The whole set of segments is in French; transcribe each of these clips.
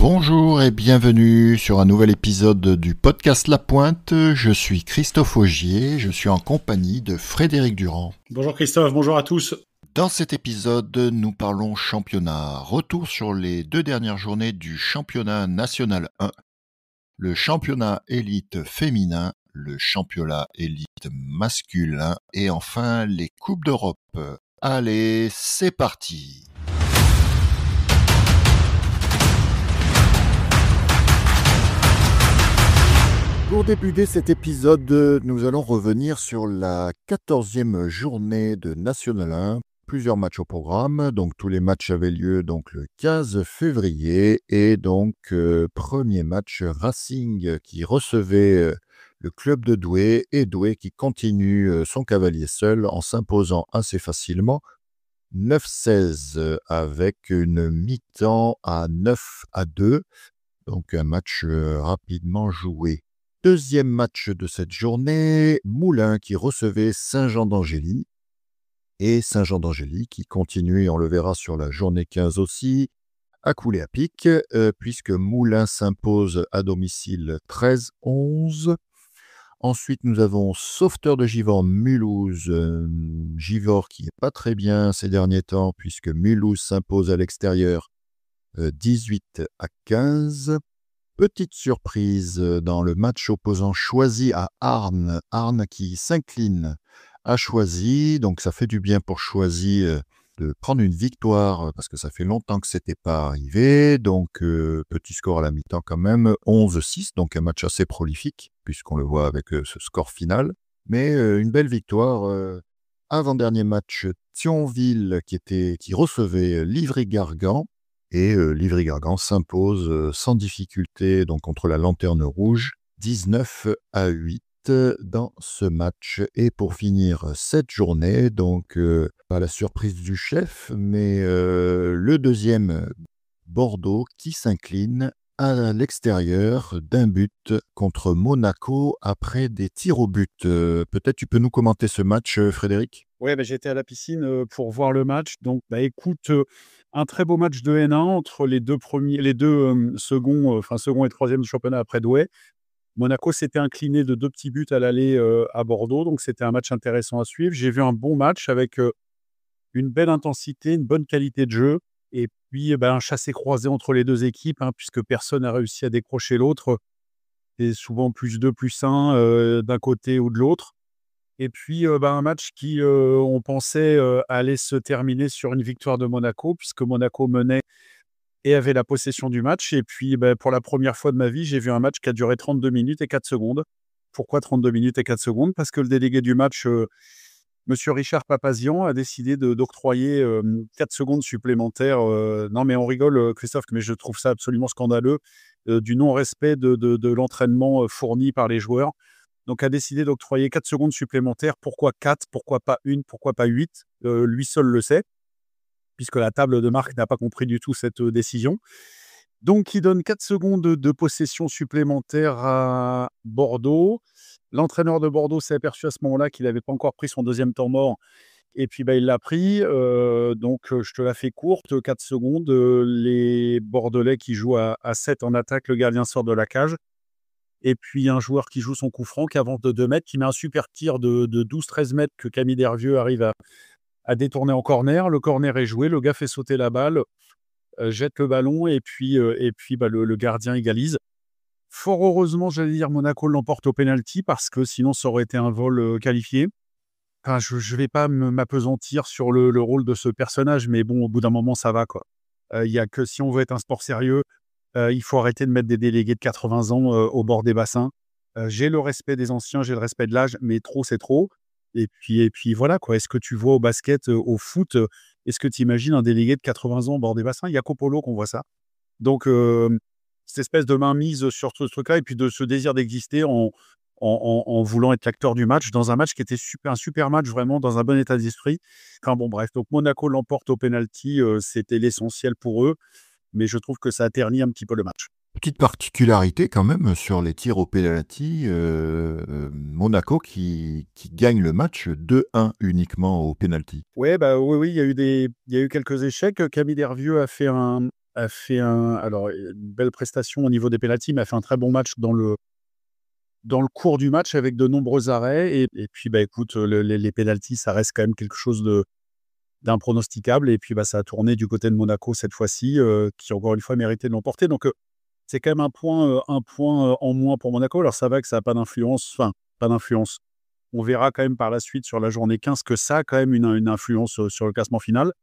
Bonjour et bienvenue sur un nouvel épisode du podcast La Pointe. Je suis Christophe Augier, je suis en compagnie de Frédéric Durand. Bonjour Christophe, bonjour à tous. Dans cet épisode, nous parlons championnat. Retour sur les 2 dernières journées du championnat national 1, le championnat élite féminin, le championnat élite masculin et enfin les Coupes d'Europe. Allez, c'est parti! Pour débuter cet épisode, nous allons revenir sur la 14e journée de National 1. Plusieurs matchs au programme, donc tous les matchs avaient lieu donc le 15 février et donc premier match Racing qui recevait le club de Douai et Douai qui continue son cavalier seul en s'imposant assez facilement 9-16 avec une mi-temps à 9-2, donc un match rapidement joué. Deuxième match de cette journée, Moulins qui recevait Saint-Jean d'Angély. Et Saint-Jean d'Angély qui continue, et on le verra sur la journée 15 aussi, à couler à pic, puisque Moulins s'impose à domicile 13-11. Ensuite, nous avons Sauveteur de Givors, Mulhouse. Givors qui n'est pas très bien ces derniers temps, puisque Mulhouse s'impose à l'extérieur 18-15. Petite surprise dans le match opposant Choisy à Arnes. Arnes qui s'incline à Choisy, donc ça fait du bien pour Choisy de prendre une victoire parce que ça fait longtemps que c'était pas arrivé. Donc petit score à la mi-temps quand même, 11-6, donc un match assez prolifique puisqu'on le voit avec ce score final. Mais une belle victoire. Avant-dernier match, Thionville qui recevait Livry-Gargan. Et Livry-Gargan s'impose sans difficulté donc contre la Lanterne Rouge, 19-8 dans ce match. Et pour finir cette journée, donc pas la surprise du chef, mais le deuxième Bordeaux qui s'incline à l'extérieur d'un but contre Monaco après des tirs au but. Peut-être tu peux nous commenter ce match, Frédéric ? Oui, j'étais à la piscine pour voir le match. Donc, écoute, un très beau match de N1 entre les deux seconds et troisième du championnat après Douai. Monaco s'était incliné de 2 petits buts à l'aller à Bordeaux, donc c'était un match intéressant à suivre. J'ai vu un bon match avec une belle intensité, une bonne qualité de jeu, et puis un chassé-croisé entre les deux équipes, puisque personne n'a réussi à décrocher l'autre. C'est souvent +2, +1 d'un côté ou de l'autre. Et puis, un match qui, on pensait, allait se terminer sur une victoire de Monaco, puisque Monaco menait et avait la possession du match. Et puis, pour la première fois de ma vie, j'ai vu un match qui a duré 32 minutes et 4 secondes. Pourquoi 32 minutes et 4 secondes? Parce que le délégué du match, monsieur Richard Papazian, a décidé d'octroyer 4 secondes supplémentaires. Non, mais on rigole, Christophe, mais je trouve ça absolument scandaleux, du non-respect de l'entraînement fourni par les joueurs. Donc, a décidé d'octroyer 4 secondes supplémentaires. Pourquoi 4? Pourquoi pas 1? Pourquoi pas 8? Lui seul le sait, puisque la table de marque n'a pas compris du tout cette décision. Donc, il donne 4 secondes de possession supplémentaire à Bordeaux. L'entraîneur de Bordeaux s'est aperçu à ce moment-là qu'il n'avait pas encore pris son deuxième temps mort. Et puis, il l'a pris. Donc, je te la fais courte, 4 secondes. Les Bordelais qui jouent à 7 en attaque, le gardien sort de la cage. Et puis, un joueur qui joue son coup franc, qui avance de 2 mètres, qui met un super tir de 12-13 mètres que Camille Dervieux arrive à détourner en corner. Le corner est joué, le gars fait sauter la balle, jette le ballon et puis le gardien égalise. Fort heureusement, j'allais dire, Monaco l'emporte au pénalty parce que sinon, ça aurait été un vol qualifié. Enfin, je ne vais pas m'appesantir sur le rôle de ce personnage, mais bon, au bout d'un moment, ça va, quoi. Il y a que si on veut être un sport sérieux, il faut arrêter de mettre des délégués de 80 ans au bord des bassins. J'ai le respect des anciens, j'ai le respect de l'âge, mais trop, c'est trop. Et puis voilà, quoi. Est-ce que tu vois au basket, au foot, est-ce que tu imagines un délégué de 80 ans au bord des bassins? Il y a qu'au polo qu'on voit ça. Donc, cette espèce de mainmise sur ce truc-là et puis de ce désir d'exister en voulant être l'acteur du match, dans un match qui était un super match, vraiment dans un bon état d'esprit. Enfin bon, bref, donc Monaco l'emporte au pénalty, c'était l'essentiel pour eux. Mais je trouve que ça a terni un petit peu le match. Petite particularité quand même sur les tirs au pénalty, Monaco qui gagne le match 2-1 uniquement au pénalty. Ouais, oui, il y a eu quelques échecs. Camille Dervieux a fait un a fait une belle prestation au niveau des pénaltys, mais a fait un très bon match dans le cours du match avec de nombreux arrêts et puis, écoute, les pénaltys, ça reste quand même quelque chose d'impronosticable et puis, ça a tourné du côté de Monaco cette fois-ci, qui encore une fois méritait de l'emporter donc c'est quand même un point en moins pour Monaco. Alors ça va que ça a pas d'influence, enfin, pas d'influence. On verra quand même par la suite sur la journée 15 que ça a quand même une influence, sur le classement final.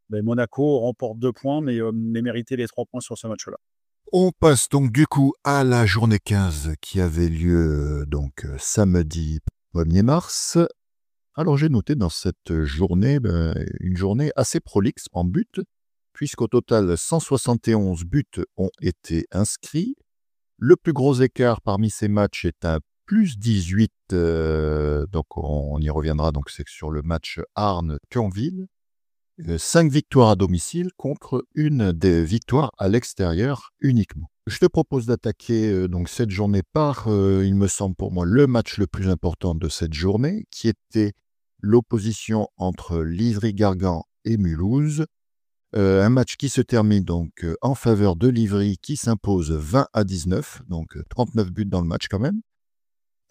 Monaco remporte 2 points mais méritait les 3 points sur ce match-là. On passe donc du coup à la journée 15 qui avait lieu samedi 1er mars. Alors j'ai noté dans cette journée une journée assez prolixe en buts, puisqu'au total 171 buts ont été inscrits. Le plus gros écart parmi ces matchs est un plus 18, donc on y reviendra, donc c'est sur le match Arnes-Thionville. 5 victoires à domicile contre une des victoires à l'extérieur uniquement. Je te propose d'attaquer donc cette journée par, il me semble pour moi, le match le plus important de cette journée, qui était l'opposition entre Livry-Gargan et Mulhouse. Un match qui se termine donc en faveur de Livry, qui s'impose 20-19, donc 39 buts dans le match quand même.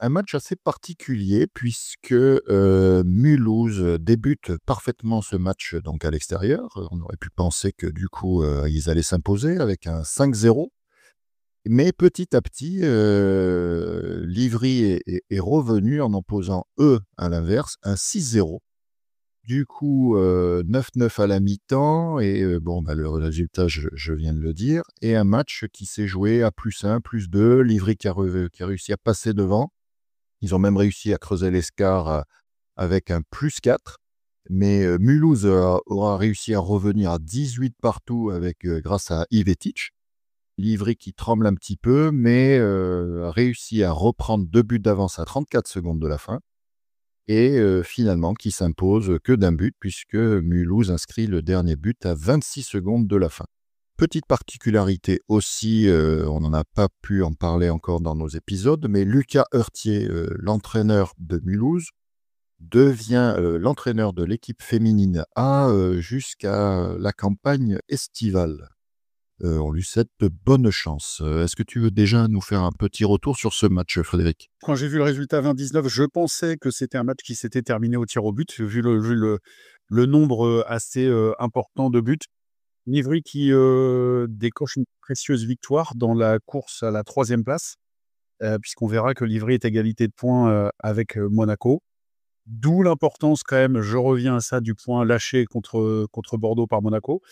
Un match assez particulier puisque Mulhouse débute parfaitement ce match donc à l'extérieur. On aurait pu penser que du coup ils allaient s'imposer avec un 5-0. Mais petit à petit, Livry est revenu en posant eux à l'inverse un 6-0. Du coup 9-9 à la mi-temps et le résultat je viens de le dire. Et un match qui s'est joué à +1, +2. Livry qui a réussi à passer devant. Ils ont même réussi à creuser l'escar avec un +4. Mais Mulhouse aura réussi à revenir à 18 partout grâce à Ivetic. Livry qui tremble un petit peu, mais a réussi à reprendre 2 buts d'avance à 34 secondes de la fin. Et finalement qui s'impose que d'un but, puisque Mulhouse inscrit le dernier but à 26 secondes de la fin. Petite particularité aussi, on n'en a pas pu en parler encore dans nos épisodes, mais Lucas Heurtier, l'entraîneur de Mulhouse, devient l'entraîneur de l'équipe féminine A jusqu'à la campagne estivale. On lui souhaite de bonnes chances. Est-ce que tu veux déjà nous faire un petit retour sur ce match, Frédéric? Quand j'ai vu le résultat 20-19, je pensais que c'était un match qui s'était terminé au tir au but, vu le nombre, assez, important de buts. Livry qui, décroche une précieuse victoire dans la course à la 3e place, puisqu'on verra que Livry est à égalité de points, avec, Monaco. D'où l'importance quand même, je reviens à ça, du point lâché contre Bordeaux par Monaco.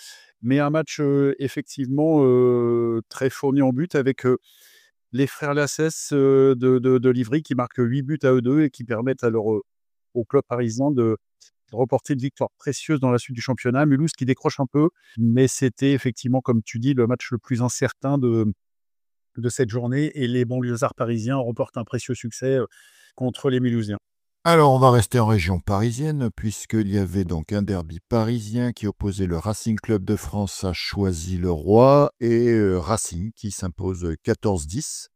Mais un match, effectivement, très fourni en buts avec, les frères Lascelles, de Livry qui marquent 8 buts à eux 2 et qui permettent au club parisien de remporter une victoire précieuse dans la suite du championnat. Mulhouse qui décroche un peu, mais c'était effectivement, comme tu dis, le match le plus incertain de cette journée et les banlieusards parisiens remportent un précieux succès, contre les Mulhousiens. Alors, on va rester en région parisienne, puisqu'il y avait donc un derby parisien qui opposait le Racing Club de France à Choisy-le-Roi et Racing qui s'impose 14-10.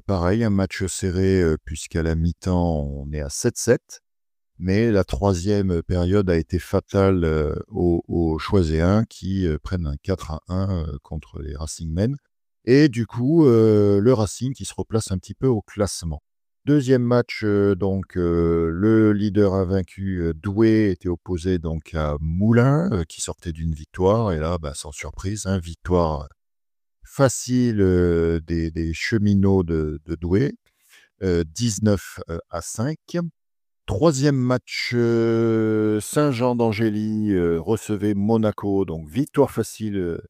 Pareil, un match serré puisqu'à la mi-temps, on est à 7-7. Mais la 3e période a été fatale aux Choiséens qui prennent un 4-1 contre les Racingmen. Et du coup, le Racing qui se replace un petit peu au classement. Deuxième match, le leader invaincu, Douai, était opposé donc à Moulins, qui sortait d'une victoire. Et là, sans surprise, victoire facile des cheminots de Douai, 19-5. Troisième match, Saint-Jean d'Angély recevait Monaco, donc victoire facile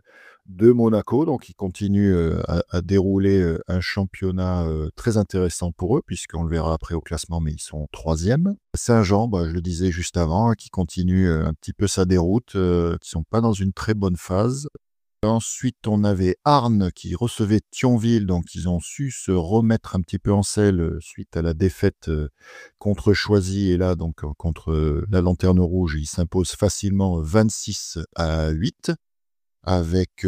de Monaco, donc ils continuent à dérouler un championnat très intéressant pour eux, puisqu'on le verra après au classement, mais ils sont 3e. Saint-Jean, je le disais juste avant, qui continue un petit peu sa déroute, qui ne sont pas dans une très bonne phase. Ensuite, on avait Arnes qui recevait Thionville, donc ils ont su se remettre un petit peu en selle suite à la défaite contre Choisy. Et là, donc contre la Lanterne Rouge, ils s'imposent facilement 26-8. avec,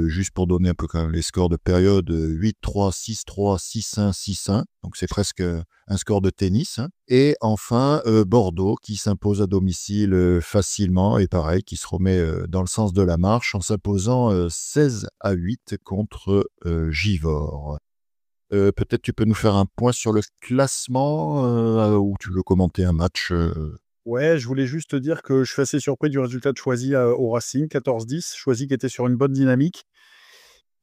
juste pour donner un peu quand même les scores de période, 8-3, 6-3, 6-1, 6-1. Donc c'est presque un score de tennis, hein. Et enfin, Bordeaux qui s'impose à domicile facilement et pareil, qui se remet dans le sens de la marche en s'imposant 16-8 contre Givors. Peut-être tu peux nous faire un point sur le classement ou tu veux commenter un match Ouais, je voulais juste te dire que je suis assez surpris du résultat de Choisy au Racing, 14-10. Choisy qui était sur une bonne dynamique.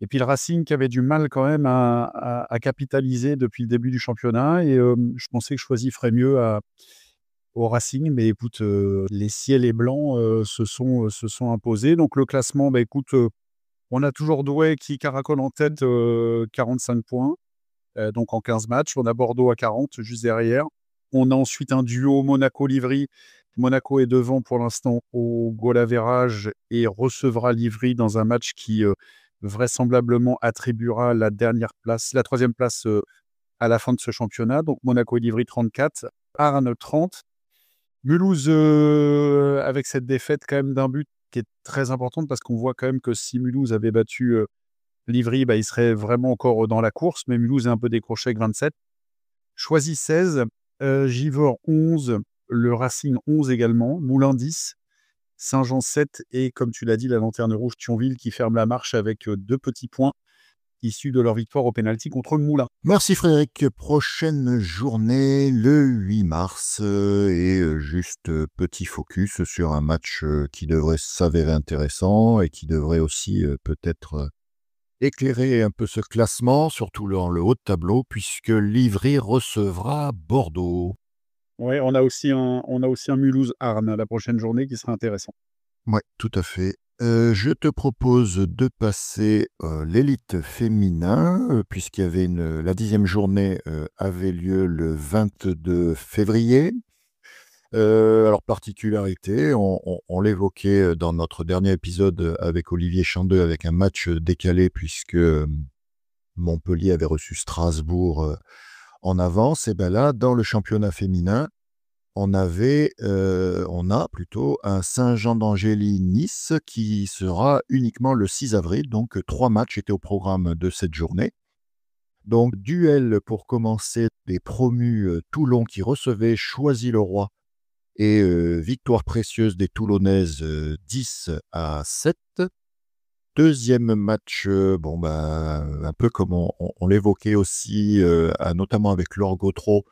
Et puis le Racing qui avait du mal quand même à capitaliser depuis le début du championnat. Et je pensais que Choisy ferait mieux au Racing. Mais écoute, les ciels et blancs se sont imposés. Donc le classement, bah, écoute, on a toujours Douai qui caracole en tête, 45 points. Donc en 15 matchs. On a Bordeaux à 40, juste derrière. On a ensuite un duo Monaco-Livry. Monaco est devant pour l'instant au goal average et recevra Livry dans un match qui vraisemblablement attribuera la troisième place à la fin de ce championnat. Donc Monaco et Livry 34, Arles 30. Mulhouse avec cette défaite quand même d'un but qui est très importante parce qu'on voit quand même que si Mulhouse avait battu Livry, bah, il serait vraiment encore dans la course, mais Mulhouse est un peu décroché avec 27. Choisy 16, Givors 11, le Racing 11 également, Moulins 10, Saint-Jean 7 et comme tu l'as dit, la Lanterne Rouge Thionville qui ferme la marche avec 2 petits points issus de leur victoire au pénalty contre Moulins. Merci Frédéric. Prochaine journée le 8 mars et juste petit focus sur un match qui devrait s'avérer intéressant et qui devrait aussi peut-être éclairer un peu ce classement, surtout dans le haut de tableau, puisque Livry recevra Bordeaux. Ouais, on a aussi un Mulhouse-Arles la prochaine journée qui sera intéressant. Ouais, tout à fait. Je te propose de passer l'élite féminin, puisqu'il y avait la 10e journée avait lieu le 22 février. Alors, particularité, on l'évoquait dans notre dernier épisode avec Olivier Chandeux, avec un match décalé, puisque Montpellier avait reçu Strasbourg en avance. Et bien là, dans le championnat féminin, on a plutôt un Saint-Jean d'Angély-Nice qui sera uniquement le 6 avril. Donc, 3 matchs étaient au programme de cette journée. Donc, duel pour commencer des promus Toulon qui recevait Choisy-le-Roi et victoire précieuse des Toulonnaises 10-7. Deuxième match, un peu comme on l'évoquait aussi, notamment avec Laure Gautreau,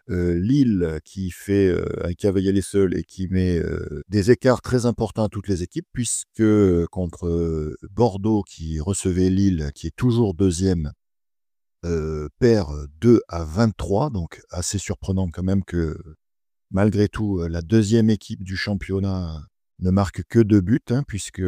Lille qui fait un cavalier seul et qui met des écarts très importants à toutes les équipes, puisque contre Bordeaux qui recevait Lille, qui est toujours deuxième, perd 2-23, donc assez surprenant quand même que malgré tout, la deuxième équipe du championnat ne marque que 2 buts, hein, puisque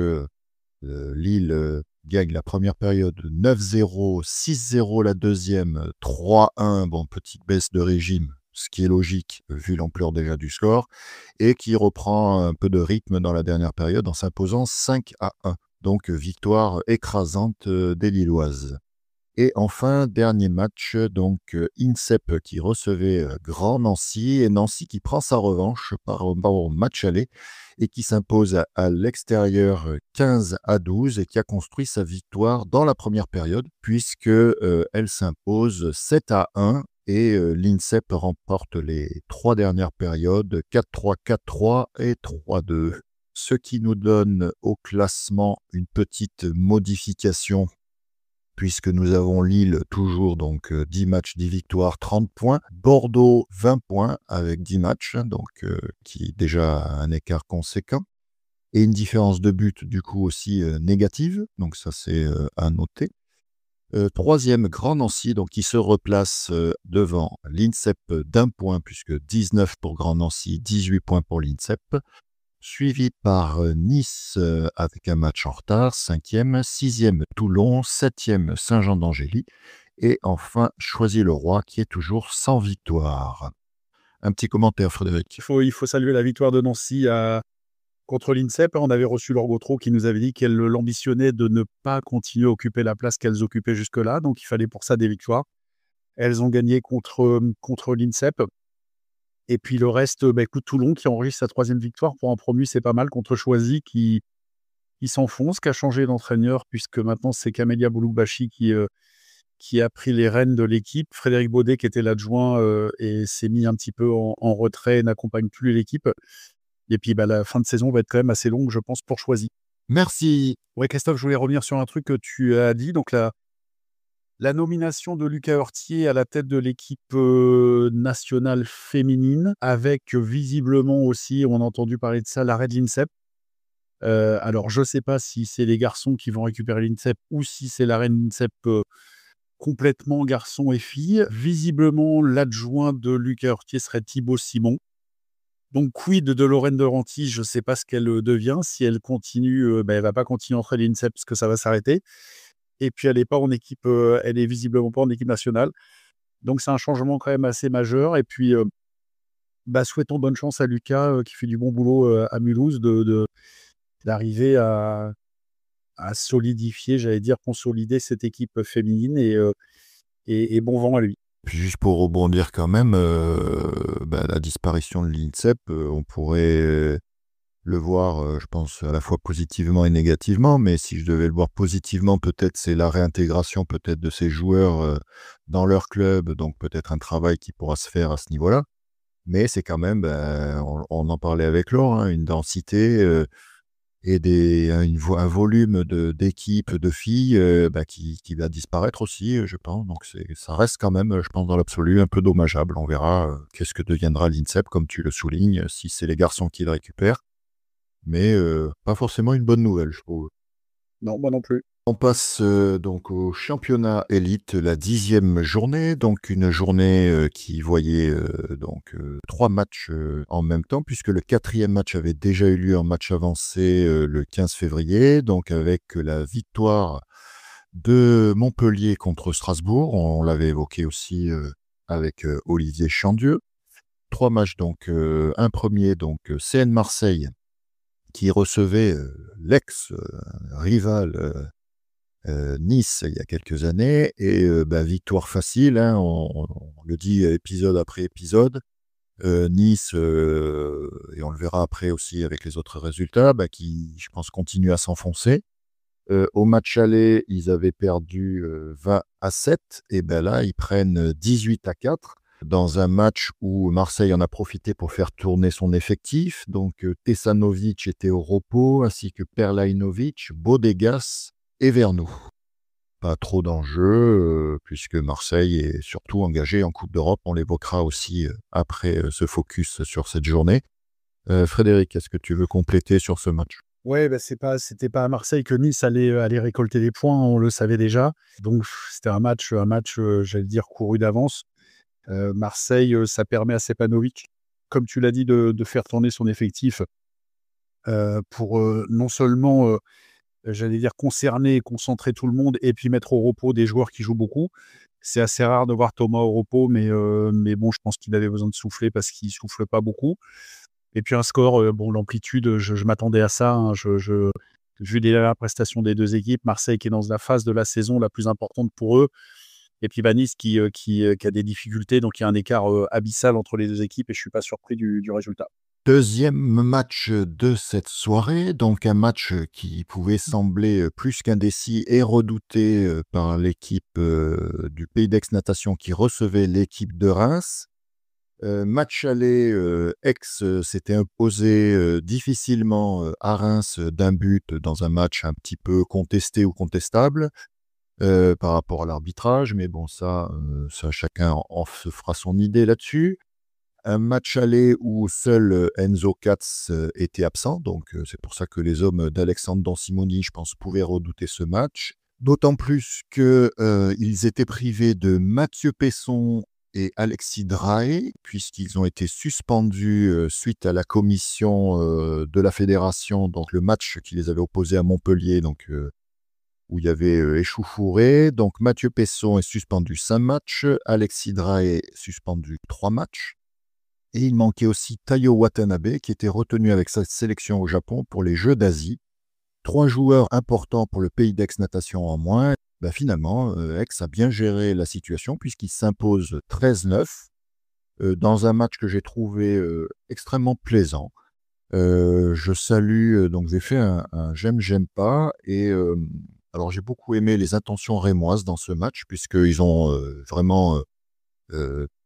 Lille gagne la première période 9-0, 6-0 la deuxième, 3-1, bon, petite baisse de régime, ce qui est logique vu l'ampleur déjà du score, et qui reprend un peu de rythme dans la dernière période en s'imposant 5-1. Donc victoire écrasante des Lilloises. Et enfin, dernier match, donc INSEP qui recevait Grand Nancy, et Nancy qui prend sa revanche par match aller et qui s'impose à l'extérieur 15-12 et qui a construit sa victoire dans la première période puisque elle s'impose 7-1 et l'INSEP remporte les 3 dernières périodes 4-3, 4-3 et 3-2. Ce qui nous donne au classement une petite modification puisque nous avons Lille toujours, donc 10 matchs, 10 victoires, 30 points. Bordeaux, 20 points avec 10 matchs, donc qui est déjà un écart conséquent. Et une différence de but, du coup, aussi négative, donc ça c'est à noter. Troisième, Grand Nancy, donc qui se replace devant l'INSEP d'1 point, puisque 19 pour Grand Nancy, 18 points pour l'INSEP. Suivi par Nice avec un match en retard, 5e, 6e Toulon, 7e Saint-Jean d'Angély et enfin Choisy-le-Roi qui est toujours sans victoire. Un petit commentaire, Frédéric. Il faut saluer la victoire de Nancy contre l'INSEP. On avait reçu Laure Gautreau qui nous avait dit qu'elle l'ambitionnait de ne pas continuer à occuper la place qu'elles occupaient jusque-là. Donc, il fallait pour ça des victoires. Elles ont gagné contre l'INSEP. Et puis le reste, écoute, Toulon qui enregistre sa 3e victoire pour un promu, c'est pas mal contre Choisy qui il s'enfonce, qui a changé d'entraîneur, puisque maintenant c'est Camélia Bouloubachi qui a pris les rênes de l'équipe. Frédéric Baudet, qui était l'adjoint, et s'est mis un petit peu en retrait, n'accompagne plus l'équipe. Et puis la fin de saison va être quand même assez longue, je pense, pour Choisy. Merci. Ouais, Christophe, je voulais revenir sur un truc que tu as dit. Donc la nomination de Lucas Heurtier à la tête de l'équipe nationale féminine, avec visiblement aussi, on a entendu parler de ça, l'arrêt de l'INSEP. Alors, je ne sais pas si c'est les garçons qui vont récupérer l'INSEP ou si c'est l'arrêt de l'INSEP complètement garçons et filles. Visiblement, l'adjoint de Lucas Heurtier serait Thibaut Simon. Donc, quid de Lorraine de Ranty, je ne sais pas ce qu'elle devient. Si elle continue, elle ne va pas continuer entre l'INSEP parce que ça va s'arrêter. Et puis, elle n'est pas en équipe, elle est visiblement pas en équipe nationale. Donc, c'est un changement quand même assez majeur. Et puis, souhaitons bonne chance à Lucas, qui fait du bon boulot à Mulhouse, d'arriver à solidifier, j'allais dire consolider cette équipe féminine, et bon vent à lui. Puis juste pour rebondir quand même, la disparition de l'INSEP, on pourrait le voir, je pense, à la fois positivement et négativement, mais si je devais le voir positivement, peut-être c'est la réintégration peut-être de ces joueurs dans leur club, donc peut-être un travail qui pourra se faire à ce niveau-là. Mais c'est quand même, on en parlait avec Laure, une densité et un volume d'équipes, de filles qui va disparaître aussi, je pense. Donc ça reste quand même, je pense, dans l'absolu, un peu dommageable. On verra qu'est-ce que deviendra l'INSEP, comme tu le soulignes, si c'est les garçons qui le récupèrent. Mais pas forcément une bonne nouvelle, je trouve. Non, moi non plus. On passe donc au championnat élite, la 10e journée, donc une journée qui voyait 3 matchs en même temps, puisque le 4e match avait déjà eu lieu en match avancé le 15 février, donc avec la victoire de Montpellier contre Strasbourg. On l'avait évoqué aussi avec Olivier Chandieu. 3 matchs, donc un premier, donc CN Marseille, qui recevait l'ex-rival Nice il y a quelques années, et victoire facile, on le dit épisode après épisode. Nice, et on le verra après aussi avec les autres résultats, qui, je pense, continue à s'enfoncer. Au match aller, ils avaient perdu 20-7, et là, ils prennent 18-4 dans un match où Marseille en a profité pour faire tourner son effectif. Donc, Tesanovic était au repos, ainsi que Perlainovic, Bodegas et Vernou. Pas trop d'enjeux, puisque Marseille est surtout engagé en Coupe d'Europe. On l'évoquera aussi après ce focus sur cette journée. Frédéric, est-ce que tu veux compléter sur ce match ? Ouais, c'était pas à Marseille que Nice allait récolter des points, on le savait déjà. Donc, c'était un match, j'allais dire, couru d'avance. Marseille, ça permet à Stepanovic, comme tu l'as dit, de faire tourner son effectif pour non seulement, j'allais dire, concerner et concentrer tout le monde, et puis mettre au repos des joueurs qui jouent beaucoup. C'est assez rare de voir Thomas au repos, mais bon, je pense qu'il avait besoin de souffler parce qu'il souffle pas beaucoup. Et puis un score, l'amplitude, je m'attendais à ça, hein. Vu les prestations des deux équipes, Marseille qui est dans la phase de la saison la plus importante pour eux, et puis Nice qui a des difficultés, donc il y a un écart abyssal entre les deux équipes, et je suis pas surpris du résultat. Deuxième match de cette soirée, donc un match qui pouvait sembler plus qu'indécis et redouté par l'équipe du Pays d'Aix-Natation qui recevait l'équipe de Reims. Match aller, Aix s'était imposé difficilement à Reims d'un but dans un match un petit peu contesté ou contestable par rapport à l'arbitrage, mais bon, ça chacun en se fera son idée là-dessus. Un match aller où seul Enzo Katz était absent, donc c'est pour ça que les hommes d'Alexandre Dansimoni, je pense, pouvaient redouter ce match. D'autant plus qu'ils étaient privés de Mathieu Pesson et Alexis Drahe, puisqu'ils ont été suspendus suite à la commission de la fédération, donc le match qui les avait opposés à Montpellier, donc où il y avait échauffouré. Donc Mathieu Pesson est suspendu 5 matchs, Alexis Drahe suspendu 3 matchs. Et il manquait aussi Taiyo Watanabe, qui était retenu avec sa sélection au Japon pour les Jeux d'Asie. 3 joueurs importants pour le Pays d'Aix-Natation en moins. Finalement, Aix a bien géré la situation puisqu'il s'impose 13-9 dans un match que j'ai trouvé extrêmement plaisant. Je salue, donc j'ai fait un j'aime pas et alors j'ai beaucoup aimé les intentions rémoises dans ce match puisqu'ils ont, vraiment,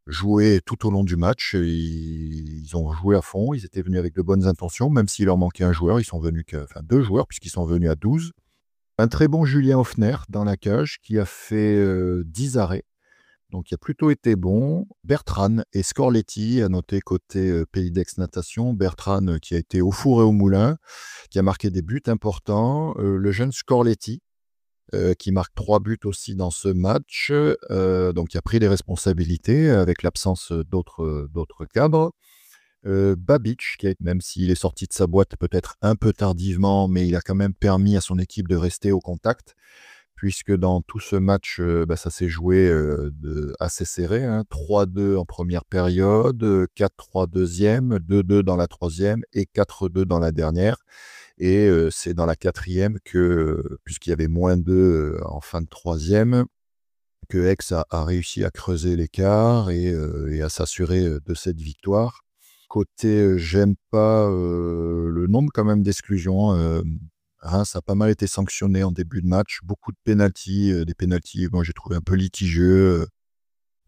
joué tout au long du match. Ils ont joué à fond, ils étaient venus avec de bonnes intentions, même s'il leur manquait un joueur, ils sont venus que enfin 2 joueurs puisqu'ils sont venus à 12. Un très bon Julien Hoffner dans la cage qui a fait, 10 arrêts. Donc, il a plutôt été bon. Bertrand et Scorletti, à noter côté Pays d'Aix Natation. Bertrand qui a été au four et au moulin, qui a marqué des buts importants. Le jeune Scorletti, qui marque 3 buts aussi dans ce match. Donc, qui a pris des responsabilités avec l'absence d'autres cadres. Babic, même s'il est sorti de sa boîte peut-être un peu tardivement, mais il a quand même permis à son équipe de rester au contact puisque dans tout ce match, ça s'est joué assez serré, hein. 3-2 en première période, 4-3 deuxième, 2-2 dans la troisième et 4-2 dans la dernière. Et c'est dans la quatrième que, puisqu'il y avait -2 en fin de troisième, que Aix a réussi à creuser l'écart et à s'assurer de cette victoire. Côté, j'aime pas le nombre quand même d'exclusions. Reims a pas mal été sanctionné en début de match, beaucoup de pénaltys, des pénaltys, moi j'ai trouvé un peu litigieux.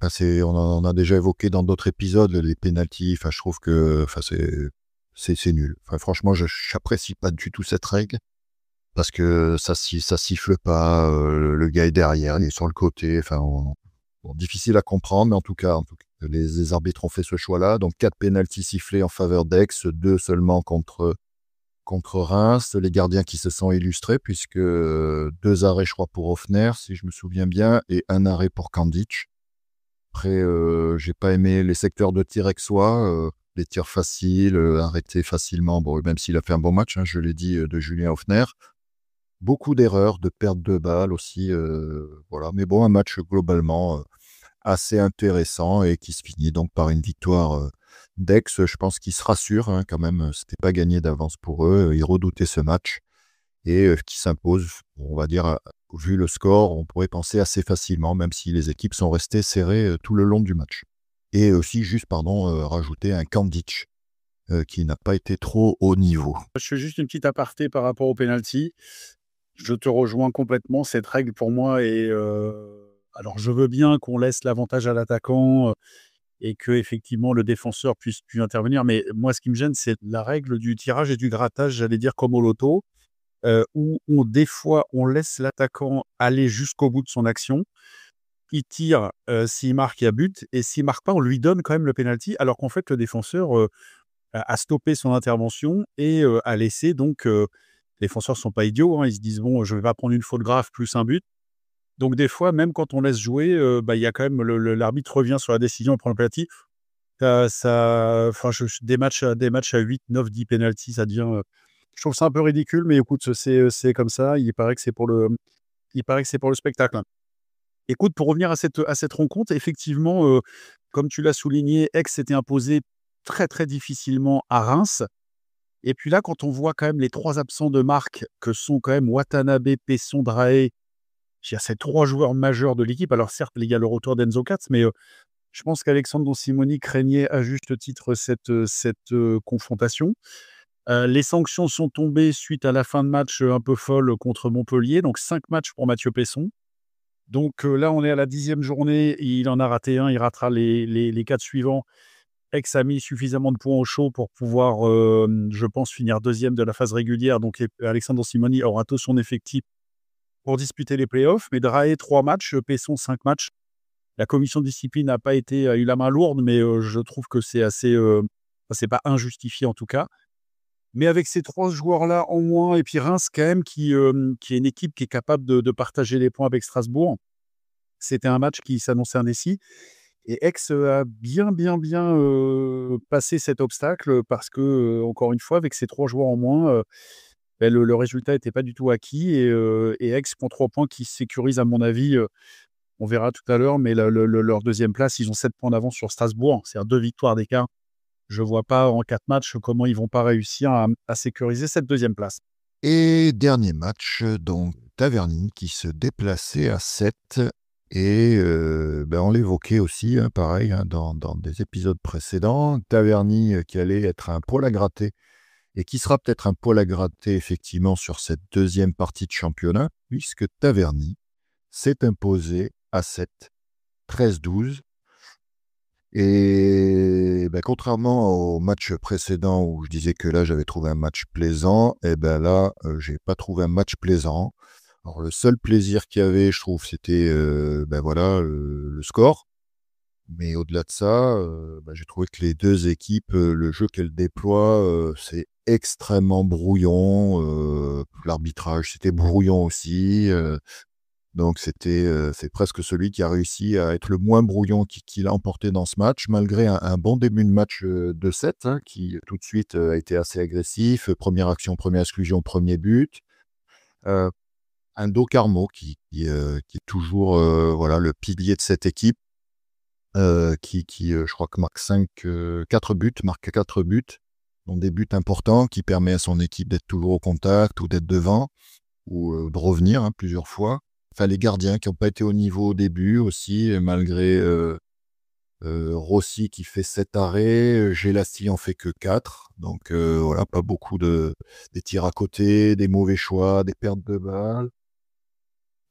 Enfin, on en a déjà évoqué dans d'autres épisodes, les pénaltys. Enfin, je trouve que, enfin, c'est nul. Enfin, franchement, j'apprécie pas du tout cette règle parce que ça siffle pas. Le gars est derrière, il est sur le côté. Enfin, bon, difficile à comprendre, mais en tout cas, les arbitres ont fait ce choix-là. Donc 4 pénaltys sifflés en faveur d'Aix, 2 seulement contre Reims, les gardiens qui se sont illustrés, puisque 2 arrêts, je crois, pour Hoffner, si je me souviens bien, et un arrêt pour Kandic. Après, j'ai pas aimé les secteurs de tir aixois, les tirs faciles, arrêtés facilement. Bon, même s'il a fait un bon match, hein, je l'ai dit, de Julien Hoffner. Beaucoup d'erreurs, de pertes de balles aussi, voilà. Mais bon, un match globalement assez intéressant et qui se finit donc par une victoire d'Aix. Je pense qu'ils se rassurent, hein, quand même. C'était pas gagné d'avance pour eux. Ils redoutaient ce match et qui s'impose, on va dire, vu le score, on pourrait penser assez facilement, même si les équipes sont restées serrées tout le long du match. Et aussi, juste, pardon, rajouter un Kandic qui n'a pas été trop haut niveau. Je fais juste une petite aparté par rapport au penalty. Je te rejoins complètement. Cette règle, pour moi, est. Alors, je veux bien qu'on laisse l'avantage à l'attaquant et que effectivement le défenseur puisse plus intervenir. Mais moi, ce qui me gêne, c'est la règle du tirage et du grattage, j'allais dire comme au loto, où des fois, on laisse l'attaquant aller jusqu'au bout de son action. Il tire, s'il marque, il y a but. Et s'il marque pas, on lui donne quand même le penalty, alors qu'en fait, le défenseur a stoppé son intervention et a laissé donc. Les défenseurs sont pas idiots, hein, ils se disent: «Bon, je vais pas prendre une faute grave plus un but». Donc des fois, même quand on laisse jouer, il y a quand même l'arbitre revient sur la décision et prend le penalty. Enfin, des matchs à 8, 9, 10 pénaltys, ça devient, je trouve ça un peu ridicule, mais écoute, c'est comme ça. Il paraît que c'est pour le spectacle. Écoute, pour revenir à cette rencontre, effectivement, comme tu l'as souligné, Aix s'était imposé très, très difficilement à Reims. Et puis là, quand on voit quand même les 3 absents de marque que sont quand même Watanabe, Pesson, Drae, il y a ces 3 joueurs majeurs de l'équipe. Alors certes, il y a le retour d'Enzo Katz, mais je pense qu'Alexandre Don Simoni craignait à juste titre cette confrontation. Les sanctions sont tombées suite à la fin de match, un peu folle contre Montpellier, donc 5 matchs pour Mathieu Pesson. Donc là, on est à la 10e journée, il en a raté un, il ratera les 4 suivants. Aix a mis suffisamment de points au chaud pour pouvoir, je pense, finir deuxième de la phase régulière. Donc Alexandre Simoni aura tout son effectif pour disputer les playoffs. Mais Drae, 3 matchs, Pesson, 5 matchs. La commission de discipline a eu la main lourde, mais je trouve que c'est assez, c'est pas injustifié en tout cas. Mais avec ces 3 joueurs-là en moins, et puis Reims quand même qui est une équipe qui est capable de partager les points avec Strasbourg, c'était un match qui s'annonçait indécis. Et Aix a bien, bien, bien passé cet obstacle parce que, encore une fois, avec ces 3 joueurs en moins, le résultat n'était pas du tout acquis. Et Aix prend 3 points qui sécurisent, à mon avis, on verra tout à l'heure, mais leur deuxième place, ils ont 7 points d'avance sur Strasbourg. C'est-à-dire 2 victoires d'écart. Je ne vois pas en 4 matchs comment ils vont pas réussir à sécuriser cette deuxième place. Et dernier match, donc Taverny qui se déplaçait à 7. Et on l'évoquait aussi, hein, pareil, hein, dans des épisodes précédents. Taverny qui allait être un poil à gratter et qui sera peut-être un poil à gratter effectivement sur cette deuxième partie de championnat, puisque Taverny s'est imposé à 7, 13-12. Et contrairement au match précédent où je disais que là j'avais trouvé un match plaisant, et ben là j'ai pas trouvé un match plaisant. Alors le seul plaisir qu'il y avait, je trouve, c'était voilà le score. Mais au-delà de ça, j'ai trouvé que les deux équipes, le jeu qu'elles déploient, c'est extrêmement brouillon. L'arbitrage, c'était brouillon aussi. Donc c'est presque celui qui a réussi à être le moins brouillon qui l'a emporté dans ce match, malgré un bon début de match de 7, hein, qui tout de suite a été assez agressif. Première action, première exclusion, premier but. Euh, un Do Carmo qui est toujours voilà, le pilier de cette équipe, je crois que marque 4 buts, marque 4 buts, dont des buts importants, qui permet à son équipe d'être toujours au contact ou d'être devant, ou de revenir plusieurs fois. Enfin, les gardiens qui n'ont pas été au niveau au début aussi, malgré Rossi qui fait 7 arrêts, Gélassi en fait que 4. Donc voilà, pas beaucoup des tirs à côté, des mauvais choix, des pertes de balles.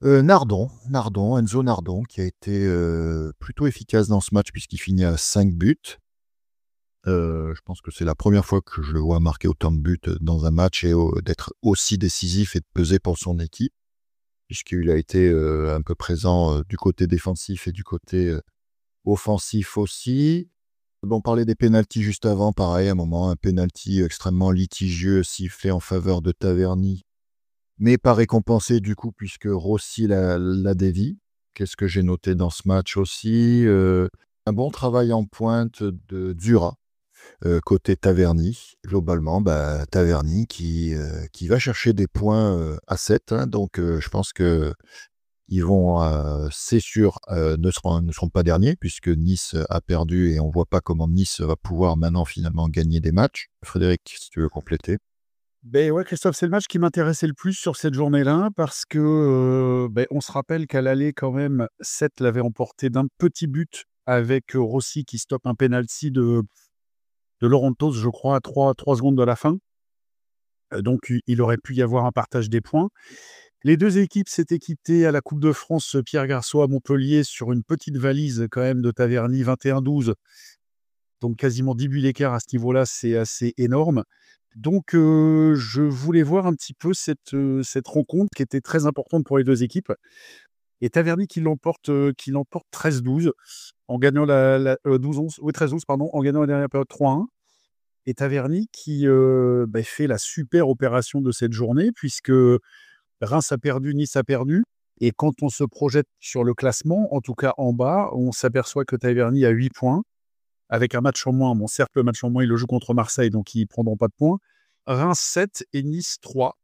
Enzo Nardon, qui a été plutôt efficace dans ce match puisqu'il finit à 5 buts. Je pense que c'est la première fois que je le vois marquer autant de buts dans un match et d'être aussi décisif et de peser pour son équipe, puisqu'il a été un peu présent du côté défensif et du côté offensif aussi. On parlait des pénaltys juste avant, pareil, à un moment, un pénalty extrêmement litigieux sifflé en faveur de Taverny, mais pas récompensé du coup, puisque Rossi la dévie. Qu'est-ce que j'ai noté dans ce match aussi? Un bon travail en pointe de Dura, côté Taverny. Globalement, Taverny qui va chercher des points à 7. Hein, donc, je pense que ils vont, c'est sûr, ne seront pas derniers, puisque Nice a perdu et on ne voit pas comment Nice va pouvoir maintenant finalement gagner des matchs. Frédéric, si tu veux compléter. Ben ouais, Christophe, c'est le match qui m'intéressait le plus sur cette journée-là parce que on se rappelle qu'à l'aller, quand même, 7 l'avait emporté d'un petit but avec Rossi qui stoppe un penalty de Laurentos, je crois, à 3 secondes de la fin. Donc, il aurait pu y avoir un partage des points. Les deux équipes s'étaient quittées à la Coupe de France, Pierre Garçon à Montpellier, sur une petite valise quand même de Taverny, 21-12. Donc quasiment 10 buts d'écart à ce niveau-là, c'est assez énorme. Donc je voulais voir un petit peu cette rencontre qui était très importante pour les deux équipes. Et Taverny qui l'emporte 13-12 en gagnant la 12-11, oui 13-12 pardon, en gagnant la dernière période 3-1. Et Taverny qui fait la super opération de cette journée, puisque Reims a perdu, Nice a perdu. Et quand on se projette sur le classement, en tout cas en bas, on s'aperçoit que Taverny a 8 points, avec un match en moins. Bon, certes, le match en moins, il le joue contre Marseille, donc ils ne prendront pas de points. Reims 7 et Nice 3.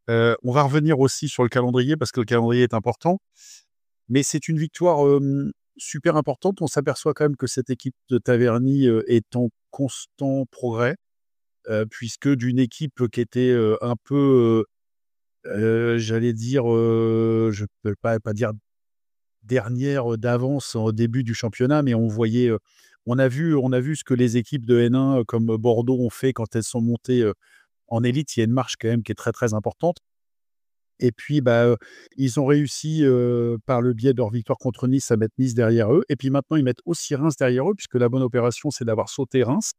On va revenir aussi sur le calendrier, parce que le calendrier est important. Mais c'est une victoire super importante. On s'aperçoit quand même que cette équipe de Taverny est en constant progrès, puisque d'une équipe qui était un peu, j'allais dire, je ne peux pas dire dernière d'avance au début du championnat, mais on a vu ce que les équipes de N1 comme Bordeaux ont fait quand elles sont montées en élite. Il y a une marche quand même qui est très, très importante. Et puis, ils ont réussi, par le biais de leur victoire contre Nice, à mettre Nice derrière eux. Et puis maintenant, ils mettent aussi Reims derrière eux, puisque la bonne opération, c'est d'avoir sauté Reims.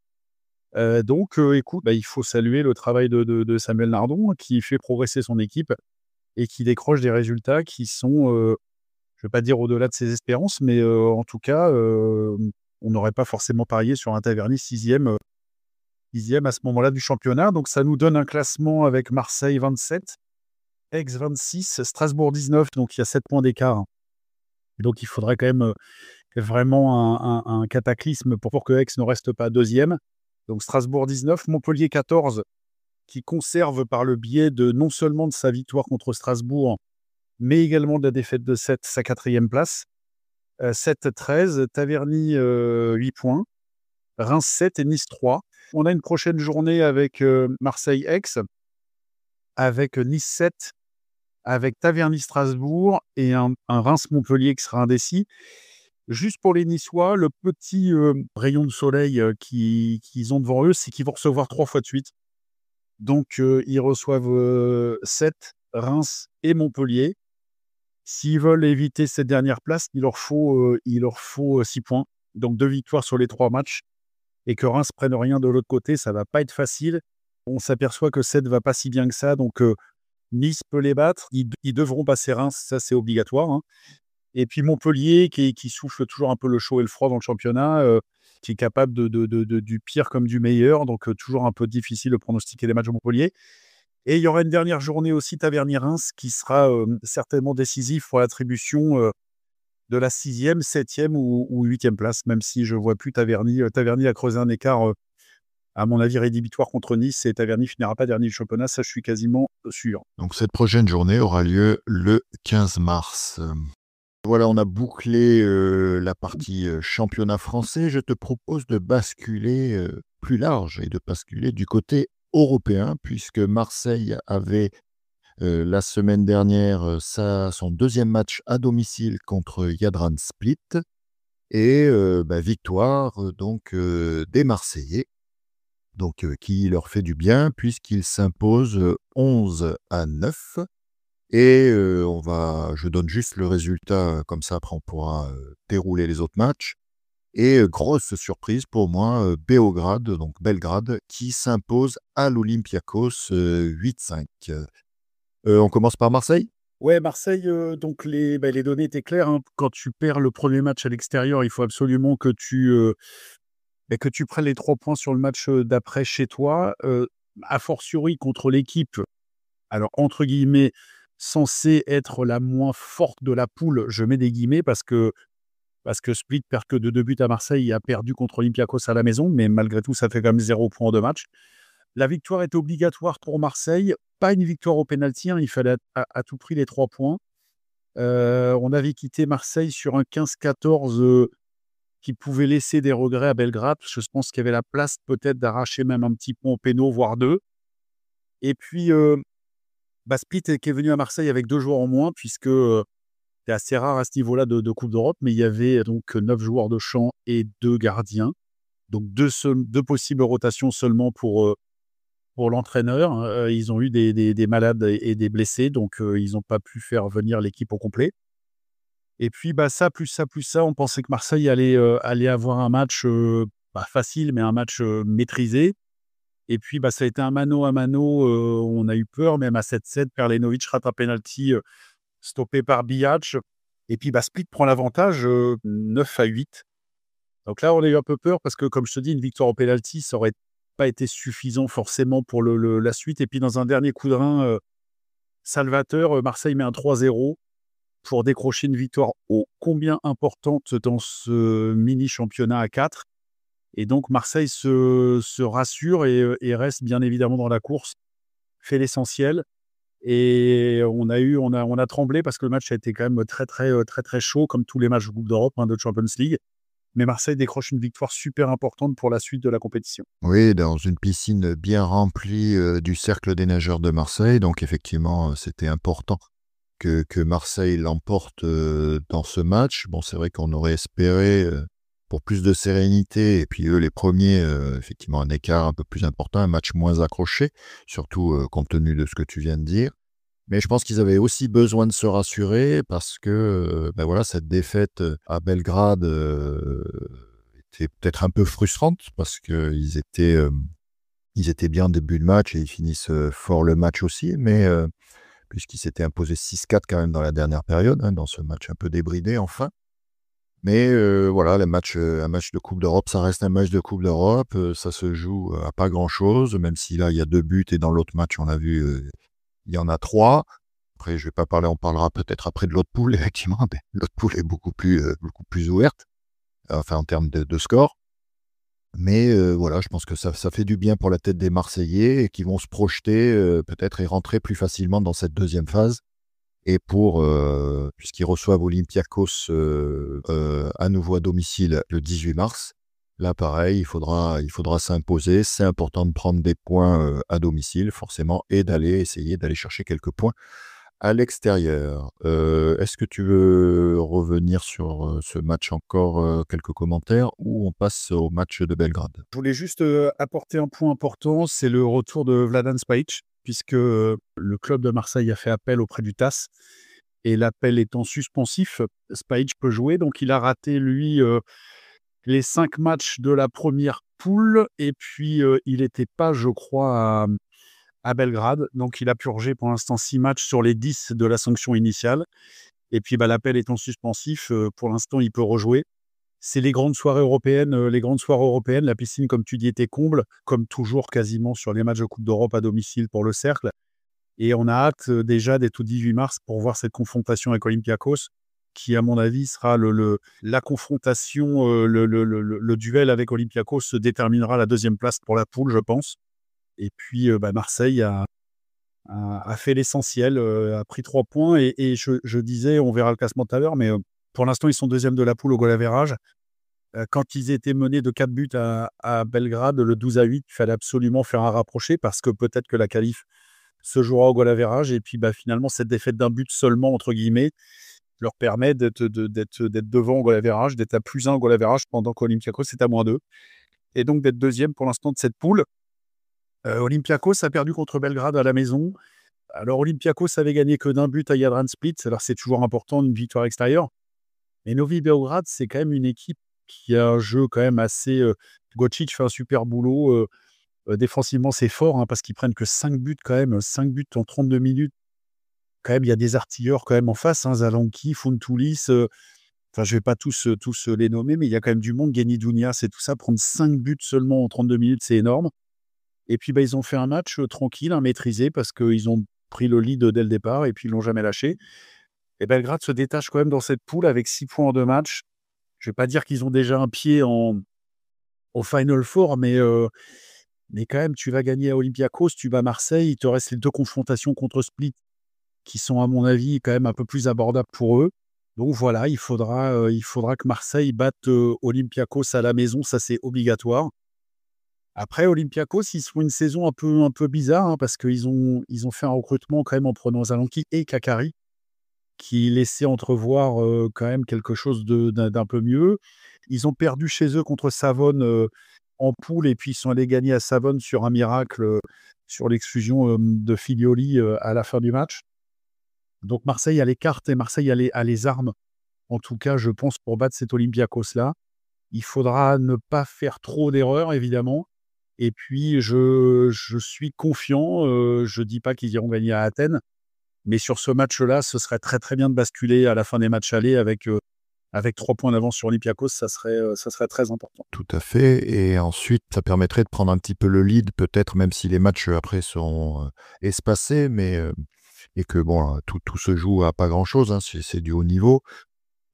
Donc, écoute, il faut saluer le travail de Samuel Nardon, qui fait progresser son équipe et qui décroche des résultats qui sont, je ne vais pas dire au-delà de ses espérances, mais en tout cas, on n'aurait pas forcément parié sur un Taverny sixième à ce moment-là du championnat. Donc ça nous donne un classement avec Marseille 27, Aix 26, Strasbourg 19, donc il y a 7 points d'écart. Donc il faudrait quand même vraiment un cataclysme pour que Aix ne reste pas deuxième. Donc Strasbourg 19, Montpellier 14, qui conserve par le biais de non seulement de sa victoire contre Strasbourg, mais également de la défaite de 7, sa 4e place. 7-13, Taverny 8 points, Reims 7 et Nice 3. On a une prochaine journée avec Marseille-Aix, avec Nice 7, avec Taverny-Strasbourg et un Reims-Montpellier qui sera indécis. Juste pour les Niçois, le petit rayon de soleil qu'ils ont devant eux, c'est qu'ils vont recevoir 3 fois de suite Donc, ils reçoivent 7, Reims et Montpellier. S'ils veulent éviter cette dernière place, il leur faut 6 points. Donc 2 victoires sur les 3 matchs et que Reims prenne rien de l'autre côté, ça va pas être facile. On s'aperçoit que 7 va pas si bien que ça, donc Nice peut les battre. Ils devront passer Reims, ça c'est obligatoire, hein. Et puis Montpellier qui souffle toujours un peu le chaud et le froid dans le championnat, qui est capable du pire comme du meilleur, donc toujours un peu difficile de pronostiquer les matchs de Montpellier. Et il y aura une dernière journée aussi Taverny-Reims qui sera certainement décisif pour l'attribution de la 6e, 7e ou 8e place, même si je ne vois plus Taverny. Taverny a creusé un écart, à mon avis, rédhibitoire contre Nice, et Taverny finira pas dernier du championnat, ça je suis quasiment sûr. Donc cette prochaine journée aura lieu le 15 mars. Voilà, on a bouclé la partie championnat français. Je te propose de basculer plus large et de basculer du côté européen, puisque Marseille avait la semaine dernière son deuxième match à domicile contre Jadran Split, et victoire donc des Marseillais, donc qui leur fait du bien puisqu'ils s'imposent 11-9. Et je donne juste le résultat, comme ça après on pourra dérouler les autres matchs. Et grosse surprise pour moi, Belgrade, qui s'impose à l'Olympiakos 8-5. On commence par Marseille? Ouais, Marseille, donc les données étaient claires, hein. Quand tu perds le premier match à l'extérieur, il faut absolument que tu prennes les 3 points sur le match d'après chez toi, a fortiori contre l'équipe, alors entre guillemets, censée être la moins forte de la poule. Je mets des guillemets parce que Split perd que de 2 buts à Marseille, il a perdu contre Olympiakos à la maison, mais malgré tout, ça fait quand même 0 point en 2 matchs. La victoire est obligatoire pour Marseille, pas une victoire au pénalty, hein, il fallait à tout prix les 3 points. On avait quitté Marseille sur un 15-14 qui pouvait laisser des regrets à Belgrade. Je pense qu'il y avait la place peut-être d'arracher même un petit point au péno, voire 2. Et puis, Split qui est venu à Marseille avec 2 joueurs en moins, puisque c'est assez rare à ce niveau-là de Coupe d'Europe, mais il y avait donc 9 joueurs de champ et 2 gardiens. Donc 2 possibles rotations seulement pour l'entraîneur. Ils ont eu des malades et des blessés, donc ils n'ont pas pu faire venir l'équipe au complet. Et puis, ça, plus ça, plus ça, on pensait que Marseille allait avoir un match pas facile, mais un match maîtrisé. Et puis, ça a été un mano à mano. On a eu peur, même à 7-7. Perlenovic rate un penalty stoppé par Biac. Et puis, Split prend l'avantage 9-8. Donc là, on a eu un peu peur parce que, comme je te dis, une victoire au penalty, ça aurait pas été suffisant forcément pour la suite. Et puis, dans un dernier coup de rein salvateur, Marseille met un 3-0 pour décrocher une victoire ô combien importante dans ce mini-championnat à 4. Et donc Marseille se rassure et reste bien évidemment dans la course, fait l'essentiel. Et on a tremblé parce que le match a été quand même très, très, très, très chaud, comme tous les matchs de Coupe d'Europe, de Champions League. Mais Marseille décroche une victoire super importante pour la suite de la compétition. Oui, dans une piscine bien remplie du Cercle des nageurs de Marseille. Donc effectivement, c'était important que Marseille l'emporte dans ce match. Bon, c'est vrai qu'on aurait espéré pour plus de sérénité, et puis eux, les premiers, effectivement, un écart un peu plus important, un match moins accroché, surtout compte tenu de ce que tu viens de dire. Mais je pense qu'ils avaient aussi besoin de se rassurer parce que cette défaite à Belgrade était peut-être un peu frustrante parce qu'ils étaient bien en début de match et ils finissent fort le match aussi, mais puisqu'ils s'étaient imposés 6-4 quand même dans la dernière période, dans ce match un peu débridé enfin. Mais voilà, un match de Coupe d'Europe, ça reste un match de Coupe d'Europe, ça se joue à pas grand-chose, même si là, il y a 2 buts et dans l'autre match, on a vu, il y en a 3. Après, je vais pas parler, on parlera peut-être après de l'autre poule, effectivement, mais l'autre poule est beaucoup plus ouverte, enfin en termes de score. Mais voilà, je pense que ça fait du bien pour la tête des Marseillais, et qui vont se projeter peut-être et rentrer plus facilement dans cette deuxième phase. Et puisqu'ils reçoivent Olympiakos à nouveau à domicile le 18 mars, là pareil, il faudra s'imposer. C'est important de prendre des points à domicile, forcément, et essayer d'aller chercher quelques points à l'extérieur. Est-ce que tu veux revenir sur, ce match encore, quelques commentaires ou on passe au match de Belgrade? Je voulais juste, apporter un point important, c'est le retour de Vladan Spajic, puisque, le club de Marseille a fait appel auprès du TAS et l'appel étant suspensif, Spajic peut jouer. Donc il a raté lui, les 5 matchs de la première poule et puis, il n'était pas, je crois, à Belgrade. Donc il a purgé pour l'instant 6 matchs sur les 10 de la sanction initiale et puis, bah, l'appel étant suspensif, pour l'instant, il peut rejouer. C'est les grandes soirées européennes, la piscine, comme tu dis, était comble, comme toujours quasiment sur les matchs de coupe d'Europe à domicile pour le Cercle et on a hâte, déjà d'être au 18 mars pour voir cette confrontation avec Olympiakos qui, à mon avis, sera la confrontation, le duel avec Olympiakos se déterminera la deuxième place pour la poule, je pense et puis, bah, Marseille a fait l'essentiel, a pris 3 points et je disais, on verra le classement tout à l'heure, mais, pour l'instant, ils sont deuxièmes de la poule au goal average. Quand ils étaient menés de 4 buts à Belgrade, le 12-8, il fallait absolument faire un rapproché parce que peut-être que la qualif se jouera au goal average et puis, bah, finalement, cette défaite d'un but «seulement» entre guillemets, leur permet d'être devant au goal average, d'être à +1 au goal average pendant qu'Olympiakos est à -2 et donc d'être deuxième pour l'instant de cette poule. Olympiakos a perdu contre Belgrade à la maison. Alors Olympiakos avait gagné que d'un but à Jadran Split, alors c'est toujours important une victoire extérieure. Mais Novi Beograd, c'est quand même une équipe qui a un jeu quand même assez, Gocic fait un super boulot, défensivement c'est fort, hein, parce qu'ils prennent que 5 buts quand même, 5 buts en 32 minutes. Quand même, il y a des artilleurs quand même en face, hein, Zalanki, Fountulis, enfin je vais pas tous les nommer, mais il y a quand même du monde, Gueny Dounias et tout ça. Prendre 5 buts seulement en 32 minutes, c'est énorme. Et puis, bah, ils ont fait un match, tranquille, hein, maîtrisé parce qu'ils ont pris le lead, dès le départ et puis ils l'ont jamais lâché. Et Belgrade se détache quand même dans cette poule avec 6 points en 2 matchs. Je vais pas dire qu'ils ont déjà un pied au Final Four, mais quand même, tu vas gagner à Olympiakos, tu bats Marseille, il te reste les 2 confrontations contre Split qui sont, à mon avis, quand même un peu plus abordables pour eux. Donc voilà, il faudra que Marseille batte, Olympiakos à la maison, ça c'est obligatoire. Après Olympiakos, ils se font une saison un peu bizarre, hein, parce qu'ils ont fait un recrutement quand même en prenant Zalanki et Kakari, qui laissait entrevoir, quand même quelque chose d'un peu mieux. Ils ont perdu chez eux contre Savone, en poule et puis ils sont allés gagner à Savone sur un miracle, sur l'exclusion, de Filioli, à la fin du match. Donc Marseille a les cartes et Marseille a les armes, en tout cas je pense pour battre cet Olympiakos-là. Il faudra ne pas faire trop d'erreurs évidemment et puis je suis confiant, je dis pas qu'ils iront gagner à Athènes, mais sur ce match-là, ce serait très, très bien de basculer à la fin des matchs allés avec 3 points d'avance sur Olympiakos, ça serait très important. Tout à fait et ensuite ça permettrait de prendre un petit peu le lead peut-être même si les matchs, après sont, espacés mais, et que bon, tout se joue à pas grand-chose, hein, c'est du haut niveau.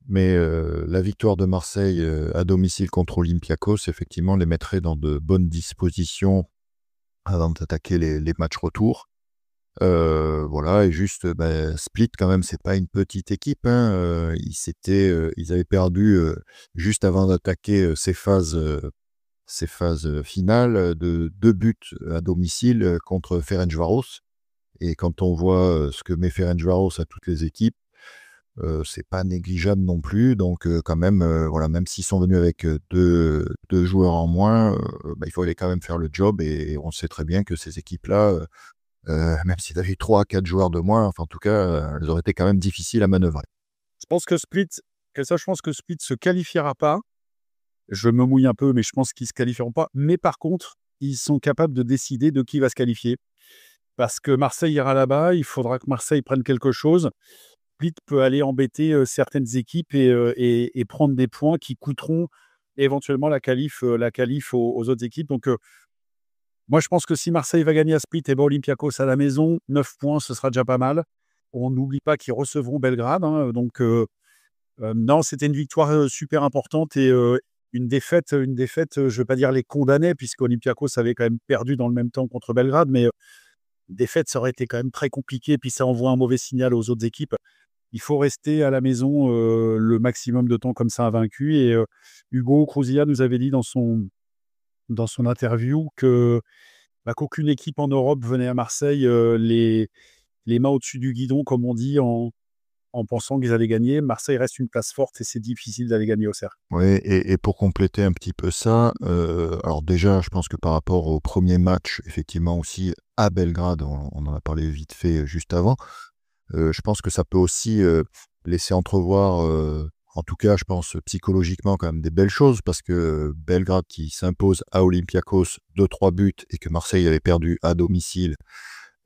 Mais, la victoire de Marseille, à domicile contre Olympiakos effectivement les mettrait dans de bonnes dispositions avant d'attaquer les matchs retour. Voilà et juste, Split quand même, c'est pas une petite équipe, hein, ils avaient perdu, juste avant d'attaquer, ces phases finales, de 2 buts à domicile, contre Ferencváros et quand on voit, ce que met Ferencváros à toutes les équipes, c'est pas négligeable non plus donc quand même, voilà, même s'ils sont venus avec, 2 joueurs en moins, il fallait quand même faire le job et on sait très bien que ces équipes-là, même si tu avais eu 3-4 joueurs de moins, enfin en tout cas, elles auraient été quand même difficiles à manœuvrer. Je pense que Split se qualifiera pas. Je me mouille un peu, mais je pense qu'ils se qualifieront pas. Mais par contre, ils sont capables de décider de qui va se qualifier. Parce que Marseille ira là-bas, il faudra que Marseille prenne quelque chose. Split peut aller embêter, certaines équipes et prendre des points qui coûteront éventuellement la qualif aux autres équipes. Donc, moi, je pense que si Marseille va gagner à Split et Olympiakos à la maison, 9 points, ce sera déjà pas mal. On n'oublie pas qu'ils recevront Belgrade, hein, donc, non, c'était une victoire, super importante et une défaite, je ne vais pas dire les condamnait puisqu'Olympiakos avait quand même perdu dans le même temps contre Belgrade, mais, défaite, ça aurait été quand même très compliqué, puis ça envoie un mauvais signal aux autres équipes. Il faut rester à la maison, le maximum de temps comme ça invaincu et Hugo Crouzilla nous avait dit dans son interview qu'aucune équipe en Europe venait à Marseille, les mains au-dessus du guidon, comme on dit, en pensant qu'ils allaient gagner. Marseille reste une place forte et c'est difficile d'aller gagner au cercle. Oui, et pour compléter un petit peu ça, alors déjà, je pense que par rapport au premier match, effectivement aussi à Belgrade, on en a parlé vite fait juste avant, je pense que ça peut aussi laisser entrevoir, en tout cas, je pense psychologiquement quand même des belles choses, parce que Belgrade qui s'impose à Olympiakos 2-3 buts et que Marseille avait perdu à domicile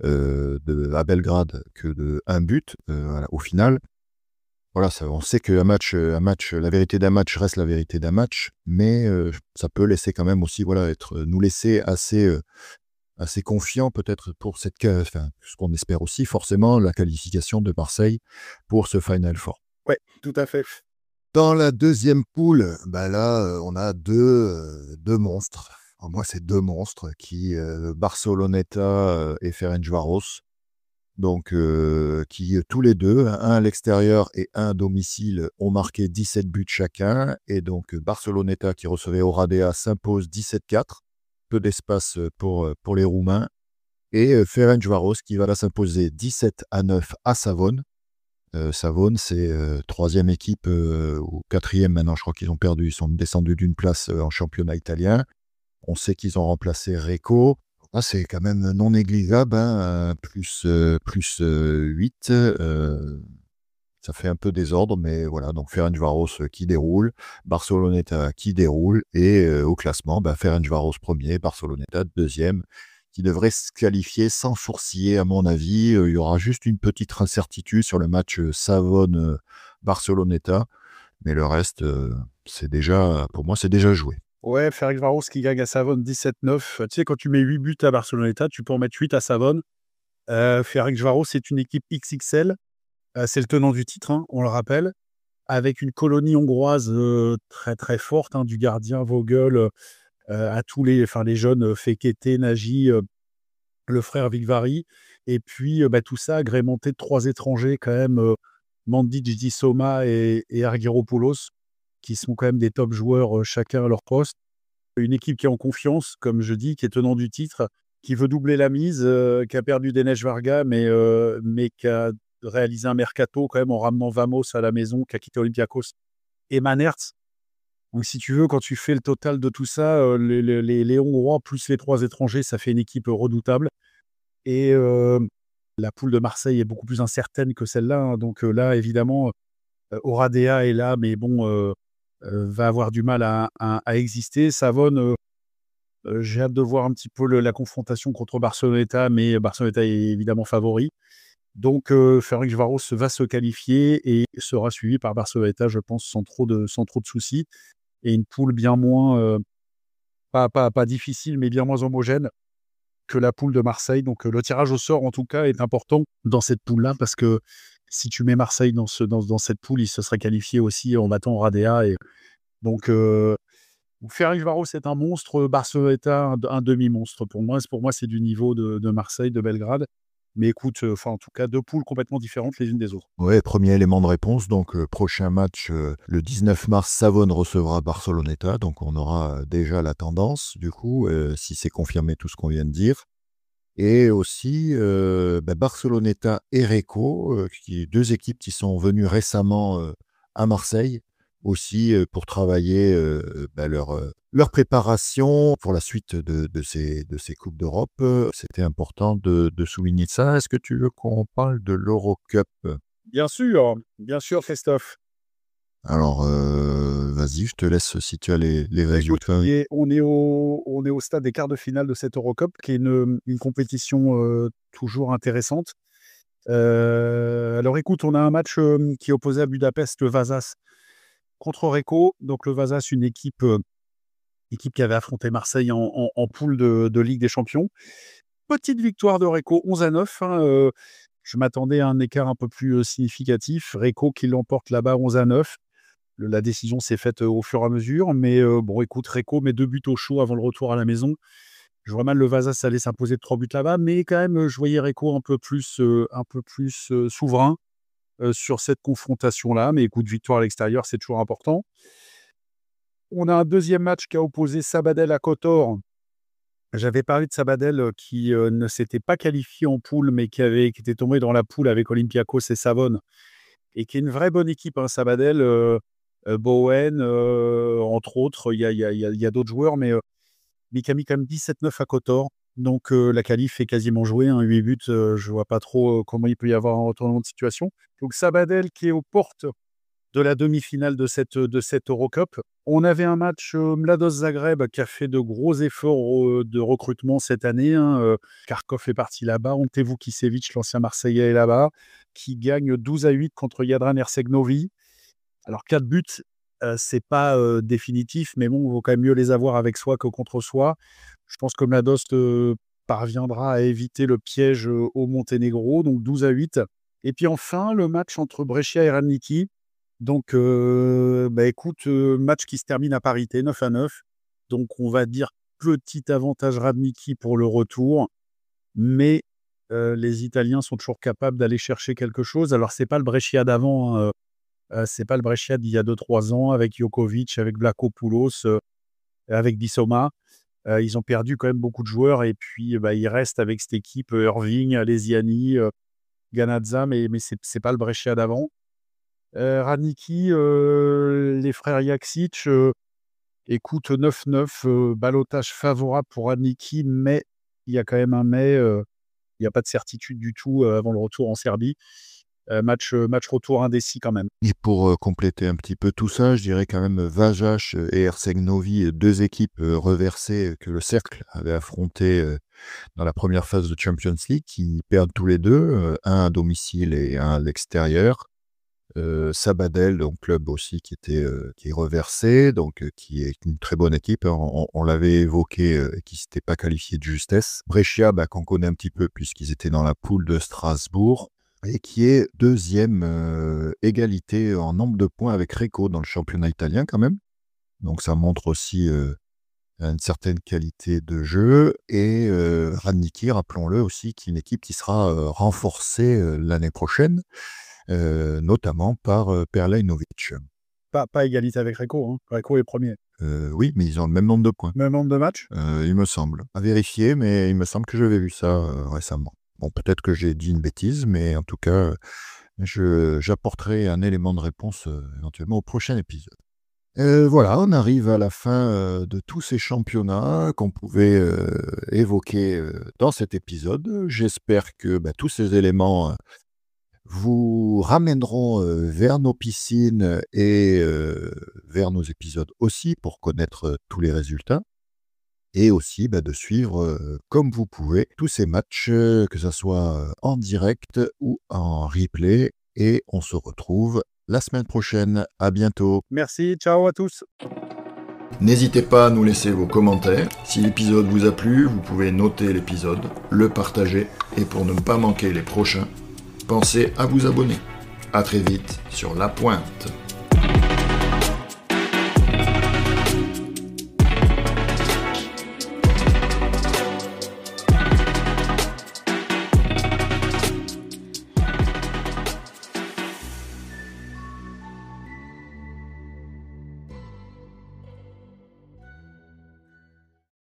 à Belgrade que de un but voilà, au final. Voilà, on sait qu'un match, la vérité d'un match reste la vérité d'un match, mais ça peut laisser quand même aussi, voilà, nous laisser assez confiants peut-être pour enfin, ce qu'on espère aussi forcément, la qualification de Marseille pour ce Final Four. Ouais, tout à fait. Dans la deuxième poule, bah là, on a deux monstres. Alors moi, c'est deux monstres Barceloneta et Ferencváros. Donc, qui tous les deux, un à l'extérieur et un à domicile, ont marqué 17 buts chacun. Et donc, Barceloneta, qui recevait Oradea, s'impose 17-4. Peu d'espace pour les Roumains. Et Ferencváros, qui va là s'imposer 17-9 à Savone. Savone, c'est troisième équipe ou quatrième maintenant, je crois qu'ils ont perdu. Ils sont descendus d'une place en championnat italien. On sait qu'ils ont remplacé Reco. Ah, c'est quand même non négligeable, hein, plus 8. Ça fait un peu désordre, mais voilà. Donc Ferencváros qui déroule, Barceloneta qui déroule, et au classement, Ferencváros premier, Barceloneta deuxième, qui devrait se qualifier sans sourciller à mon avis. Il y aura juste une petite incertitude sur le match Savone-Barceloneta, mais le reste, pour moi, c'est déjà joué. Ouais, Ferencváros qui gagne à Savone 17-9. Tu sais, quand tu mets 8 buts à Barceloneta, tu peux en mettre 8 à Savone. Ferencváros, c'est une équipe XXL. C'est le tenant du titre, hein, on le rappelle, avec une colonie hongroise très très forte, hein, du gardien Vogel à tous les jeunes Fekete, Nagy, le frère Vigvari, et puis tout ça agrémenté de 3 étrangers quand même, Mandic, Jdisoma et Argyropoulos, qui sont quand même des top joueurs chacun à leur poste. Une équipe qui est en confiance, comme je dis, qui est tenant du titre, qui veut doubler la mise, qui a perdu Denis Varga, mais qui a réalisé un mercato quand même en ramenant Vamos à la maison, qui a quitté Olympiakos, et Manertz. Donc si tu veux, quand tu fais le total de tout ça, les Hongrois plus les 3 étrangers, ça fait une équipe redoutable. Et la poule de Marseille est beaucoup plus incertaine que celle-là, hein. Donc là, évidemment, Oradea est là, mais bon, va avoir du mal à exister. Savone, j'ai hâte de voir un petit peu la confrontation contre Barceloneta, mais Barceloneta est évidemment favori. Donc Ferencváros va se qualifier et sera suivi par Barceloneta, je pense, sans trop de soucis. Et une poule bien moins, pas difficile, mais bien moins homogène que la poule de Marseille. Donc le tirage au sort, en tout cas, est important dans cette poule-là, parce que si tu mets Marseille dans cette poule, il se serait qualifié aussi en battant Oradea. Et donc Ferencváros est un monstre, Barceloneta un demi-monstre. Pour moi, c'est du niveau de Marseille, de Belgrade. Mais écoute, en tout cas, 2 poules complètement différentes les unes des autres. Ouais, premier élément de réponse. Donc, prochain match, le 19 mars, Savone recevra Barceloneta. Donc, on aura déjà la tendance, du coup, si c'est confirmé tout ce qu'on vient de dire. Et aussi, Barceloneta et Reco, deux équipes qui sont venues récemment à Marseille, aussi pour travailler leur préparation pour la suite de ces Coupes d'Europe. C'était important de souligner ça. Est-ce que tu veux qu'on parle de l'Eurocup? Bien sûr, Christophe. Alors, vas-y, je te laisse si tu as les Écoute, résultats. on est au stade des quarts de finale de cette Eurocup, qui est une compétition toujours intéressante. Alors écoute, on a un match qui est opposé à Budapest, le Vasas contre Reco. Donc le Vasas, une équipe qui avait affronté Marseille en poule de Ligue des Champions. Petite victoire de Reco, 11-9, hein. Je m'attendais à un écart un peu plus significatif. Reco qui l'emporte là-bas, 11-9. La décision s'est faite au fur et à mesure. Mais bon, écoute, Reco met 2 buts au chaud avant le retour à la maison. Je vois mal le Vasas aller s'imposer de 3 buts là-bas. Mais quand même, je voyais Reco un peu plus souverain sur cette confrontation-là. Mais écoute, victoire à l'extérieur, c'est toujours important. On a un deuxième match qui a opposé Sabadell à Kotor. J'avais parlé de Sabadell qui ne s'était pas qualifié en poule, mais qui était tombé dans la poule avec Olympiakos et Savone, et qui est une vraie bonne équipe, hein, Sabadell. Bowen, entre autres, il y a d'autres joueurs, mais qui a mis quand même 17-9 à Kotor. Donc la qualif est quasiment jouée, hein, 8 buts. Je vois pas trop comment il peut y avoir un retournement de situation. Donc Sabadell qui est aux portes de la demi-finale de cette Eurocup. On avait un match Mladost Zagreb qui a fait de gros efforts de recrutement cette année, hein. Kharkov est parti là-bas. Ontevu Kisevic, l'ancien Marseillais, est là-bas, qui gagne 12-8 contre Jadran Erceg-Novi. Alors 4 buts, c'est pas définitif, mais bon, il vaut quand même mieux les avoir avec soi que contre soi. Je pense que Mladost parviendra à éviter le piège au Monténégro, donc 12-8. Et puis enfin, le match entre Brescia et Radniki. Donc, écoute, match qui se termine à parité, 9-9. Donc, on va dire petit avantage Radniki pour le retour. Mais les Italiens sont toujours capables d'aller chercher quelque chose. Alors, c'est pas le Brescia d'avant, hein, c'est pas le Brescia d'il y a 2-3 ans avec Jokovic, avec Vlachopoulos, avec Bissoma. Ils ont perdu quand même beaucoup de joueurs. Et puis, ils restent avec cette équipe Irving, Alesiani, Ganazza, mais c'est pas le Brescia d'avant. Radniki, les frères Jaksic, écoute, 9-9, ballottage favorable pour Radniki, mais il y a quand même un mais, il n'y a pas de certitude du tout avant le retour en Serbie. Match retour indécis quand même. Et pour compléter un petit peu tout ça, je dirais quand même Vajac et Erceg-Novi, 2 équipes reversées que le Cercle avait affrontées dans la première phase de Champions League, qui perdent tous les deux, un à domicile et un à l'extérieur. Sabadell, donc club aussi qui est reversé, donc qui est une très bonne équipe, hein, on l'avait évoqué, qui s'était pas qualifié de justesse. Brescia, qu'on connaît un petit peu puisqu'ils étaient dans la poule de Strasbourg, et qui est deuxième, égalité en nombre de points avec Recco dans le championnat italien quand même. Donc ça montre aussi une certaine qualité de jeu. Et Radniki, rappelons-le aussi, qui est une équipe qui sera renforcée l'année prochaine, notamment par Perlainovic. Pas égalité avec Recco, hein. Recco est premier. Oui, mais ils ont le même nombre de points. Même nombre de matchs. Il me semble. À vérifier, mais il me semble que j'avais vu ça récemment. Bon, peut-être que j'ai dit une bêtise, mais en tout cas, j'apporterai un élément de réponse éventuellement au prochain épisode. Voilà, on arrive à la fin de tous ces championnats qu'on pouvait évoquer dans cet épisode. J'espère que tous ces éléments vous ramèneront vers nos piscines et vers nos épisodes aussi pour connaître tous les résultats. Et aussi de suivre, comme vous pouvez, tous ces matchs, que ce soit en direct ou en replay. Et on se retrouve la semaine prochaine. À bientôt. Merci, ciao à tous. N'hésitez pas à nous laisser vos commentaires. Si l'épisode vous a plu, vous pouvez noter l'épisode, le partager. Et pour ne pas manquer les prochains, pensez à vous abonner. À très vite sur La Pointe.